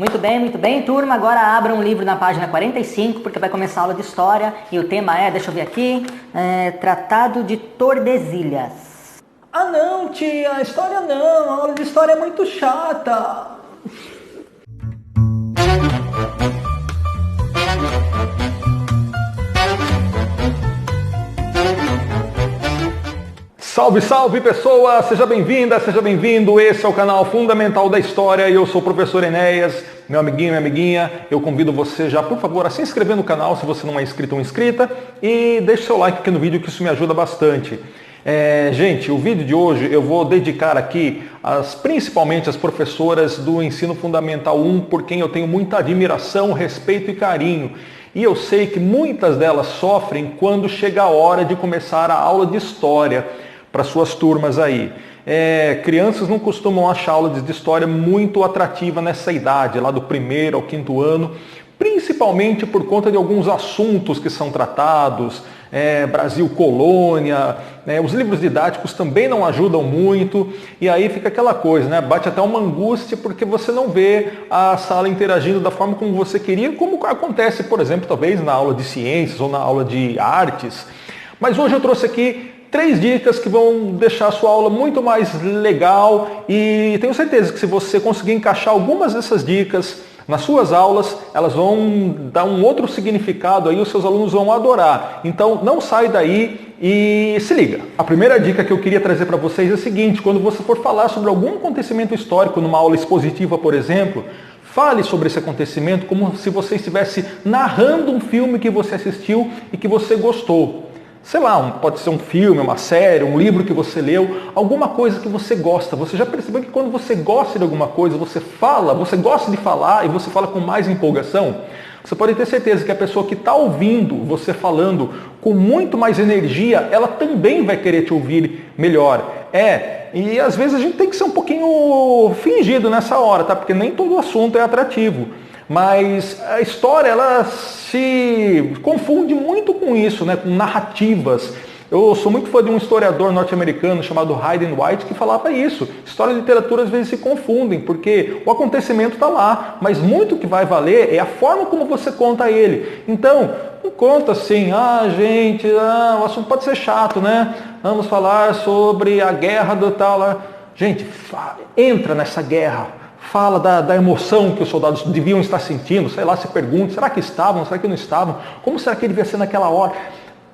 Muito bem, turma. Agora abra um livro na página 45, porque vai começar a aula de História. E o tema é, deixa eu ver aqui, Tratado de Tordesilhas. Ah não, tia, História não, a aula de História é muito chata. Salve, salve pessoas! Seja bem-vinda, seja bem-vindo. Esse é o canal Fundamental da História e eu sou o professor Enéas, meu amiguinho, minha amiguinha. Eu convido você já, por favor, a se inscrever no canal se você não é inscrito ou inscrita e deixe seu like aqui no vídeo que isso me ajuda bastante. Gente, o vídeo de hoje eu vou dedicar aqui principalmente às professoras do Ensino Fundamental 1, por quem eu tenho muita admiração, respeito e carinho. E eu sei que muitas delas sofrem quando chega a hora de começar a aula de História para suas turmas aí. Crianças não costumam achar aula de história muito atrativa nessa idade, lá do 1º ao 5º ano, principalmente por conta de alguns assuntos que são tratados, Brasil colônia, os livros didáticos também não ajudam muito, e aí fica aquela coisa, né? Bate até uma angústia porque você não vê a sala interagindo da forma como você queria, como acontece, por exemplo, talvez na aula de ciências ou na aula de artes. Mas hoje eu trouxe aqui 3 dicas que vão deixar a sua aula muito mais legal e tenho certeza que se você conseguir encaixar algumas dessas dicas nas suas aulas, elas vão dar um outro significado aí, os seus alunos vão adorar. Então não sai daí e se liga. A primeira dica que eu queria trazer para vocês é a seguinte: quando você for falar sobre algum acontecimento histórico numa aula expositiva, por exemplo, fale sobre esse acontecimento como se você estivesse narrando um filme que você assistiu e que você gostou. Sei lá, pode ser um filme, uma série, um livro que você leu, alguma coisa que você gosta. Você já percebeu que quando você gosta de alguma coisa, você gosta de falar e você fala com mais empolgação? Você pode ter certeza que a pessoa que está ouvindo você falando com muito mais energia, ela também vai querer te ouvir melhor. E às vezes a gente tem que ser um pouquinho fingido nessa hora, tá? Porque nem todo assunto é atrativo. Mas a história, ela se confunde muito com isso, né? Com narrativas. Eu sou muito fã de um historiador norte-americano chamado Hayden White que falava isso. História e literatura às vezes se confundem, porque o acontecimento está lá, mas muito que vai valer é a forma como você conta ele. Então, não conta assim, gente, o assunto pode ser chato, né? Vamos falar sobre a guerra do tal. Gente, entra nessa guerra. Fala da emoção que os soldados deviam estar sentindo, sei lá, se pergunta, será que estavam, será que não estavam? Como será que devia ser naquela hora?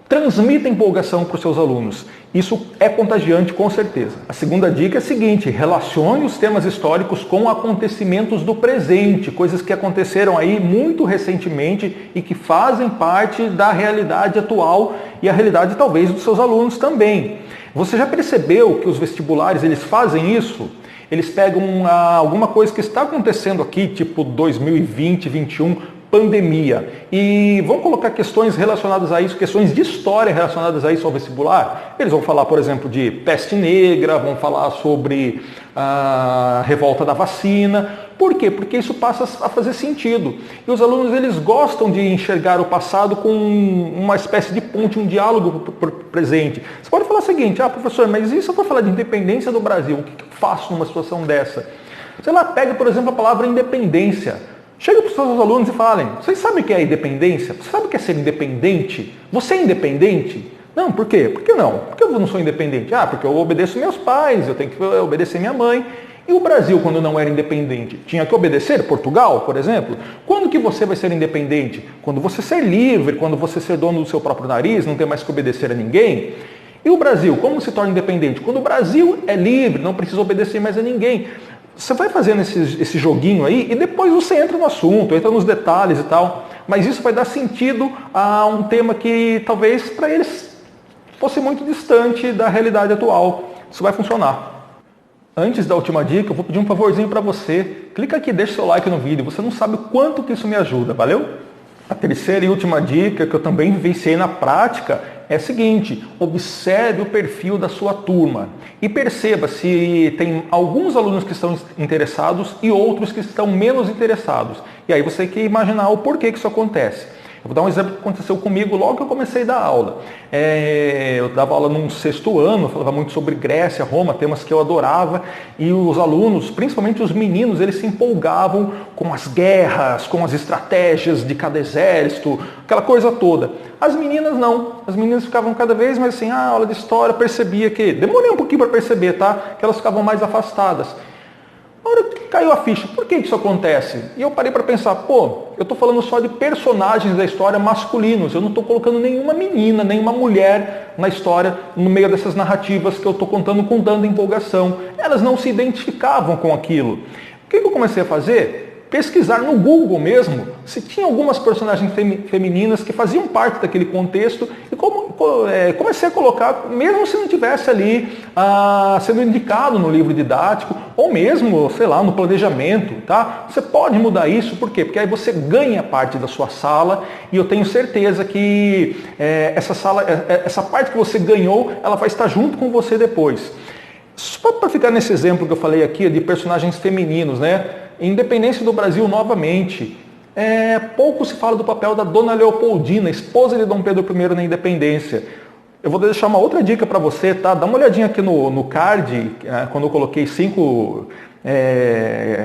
Transmita empolgação para os seus alunos. Isso é contagiante, com certeza. A segunda dica é a seguinte: relacione os temas históricos com acontecimentos do presente, coisas que aconteceram aí muito recentemente e que fazem parte da realidade atual e a realidade talvez dos seus alunos também. Você já percebeu que os vestibulares eles fazem isso? Eles pegam alguma coisa que está acontecendo aqui, tipo 2020, 2021, pandemia, e vão colocar questões relacionadas a isso, questões de história relacionadas a isso ao vestibular. Eles vão falar, por exemplo, de peste negra, vão falar sobre a revolta da vacina. Por quê? Porque isso passa a fazer sentido. E os alunos eles gostam de enxergar o passado com uma espécie de ponte, um diálogo presente. Você pode falar o seguinte: professor, mas e se eu for falar de independência do Brasil? O que eu faço numa situação dessa? Sei lá, pega, por exemplo, a palavra independência. Chega para os seus alunos e falem: vocês sabem o que é independência? Você sabe o que é ser independente? Você é independente? Não, por quê? Por que não? Por que eu não sou independente? Porque eu obedeço meus pais, eu tenho que obedecer minha mãe. E o Brasil, quando não era independente, tinha que obedecer? Portugal, por exemplo? Quando que você vai ser independente? Quando você ser livre, quando você ser dono do seu próprio nariz, não ter mais que obedecer a ninguém? E o Brasil, como se torna independente? Quando o Brasil é livre, não precisa obedecer mais a ninguém. Você vai fazendo esse joguinho aí e depois você entra no assunto, entra nos detalhes e tal. Mas isso vai dar sentido a um tema que talvez para eles fosse muito distante da realidade atual. Isso vai funcionar. Antes da última dica, eu vou pedir um favorzinho para você. Clica aqui e deixa seu like no vídeo. Você não sabe o quanto que isso me ajuda, valeu? A terceira e última dica, que eu também vivenciei na prática, é a seguinte: observe o perfil da sua turma e perceba se tem alguns alunos que estão interessados e outros que estão menos interessados. E aí você tem que imaginar o porquê que isso acontece. vou dar um exemplo que aconteceu comigo logo que eu comecei a dar aula. Eu dava aula num 6º ano, falava muito sobre Grécia, Roma, temas que eu adorava, e os alunos, principalmente os meninos, eles se empolgavam com as guerras, com as estratégias de cada exército, aquela coisa toda. As meninas não, as meninas ficavam cada vez mais assim, aula de história, percebia que, demorei um pouquinho para perceber, tá? Que elas ficavam mais afastadas. A hora que caiu a ficha, por que isso acontece? E eu parei para pensar, eu estou falando só de personagens da história masculinos, eu não estou colocando nenhuma menina, nenhuma mulher na história, no meio dessas narrativas que eu estou contando com tanta empolgação. Elas não se identificavam com aquilo. O que eu comecei a fazer? Pesquisar no Google mesmo se tinha algumas personagens femininas que faziam parte daquele contexto e comecei a colocar, mesmo se não tivesse ali sendo indicado no livro didático ou mesmo, sei lá, no planejamento, tá? Você pode mudar isso, por quê? Porque aí você ganha parte da sua sala e eu tenho certeza que essa parte que você ganhou, ela vai estar junto com você depois. Só para ficar nesse exemplo que eu falei aqui de personagens femininos, né? Independência do Brasil novamente. Pouco se fala do papel da Dona Leopoldina, esposa de Dom Pedro I na independência. Eu vou deixar uma outra dica para você, tá? Dá uma olhadinha aqui no card, quando eu coloquei 5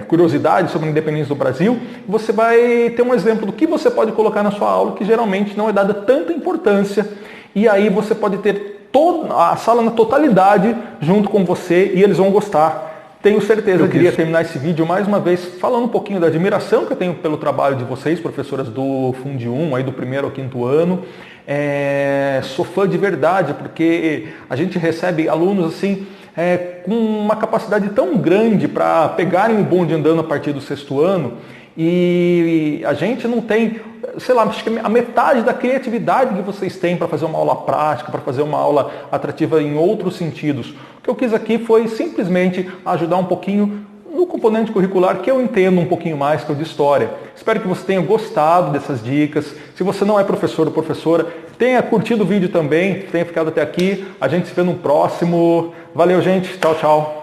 curiosidades sobre a independência do Brasil. Você vai ter um exemplo do que você pode colocar na sua aula, que geralmente não é dada tanta importância. E aí você pode ter toda a sala na totalidade junto com você e eles vão gostar. Tenho certeza, eu queria terminar esse vídeo mais uma vez falando um pouquinho da admiração que eu tenho pelo trabalho de vocês, professoras do Fundi 1, aí do 1º ao 5º ano. Sou fã de verdade, porque a gente recebe alunos assim, com uma capacidade tão grande para pegarem o bonde andando a partir do 6º ano, e a gente não tem, sei lá, acho que a metade da criatividade que vocês têm para fazer uma aula prática, para fazer uma aula atrativa em outros sentidos. O que eu quis aqui foi simplesmente ajudar um pouquinho no componente curricular que eu entendo um pouquinho mais, que é o de história. Espero que você tenha gostado dessas dicas. Se você não é professor ou professora, tenha curtido o vídeo também, tenha ficado até aqui. A gente se vê no próximo. Valeu, gente. Tchau, tchau.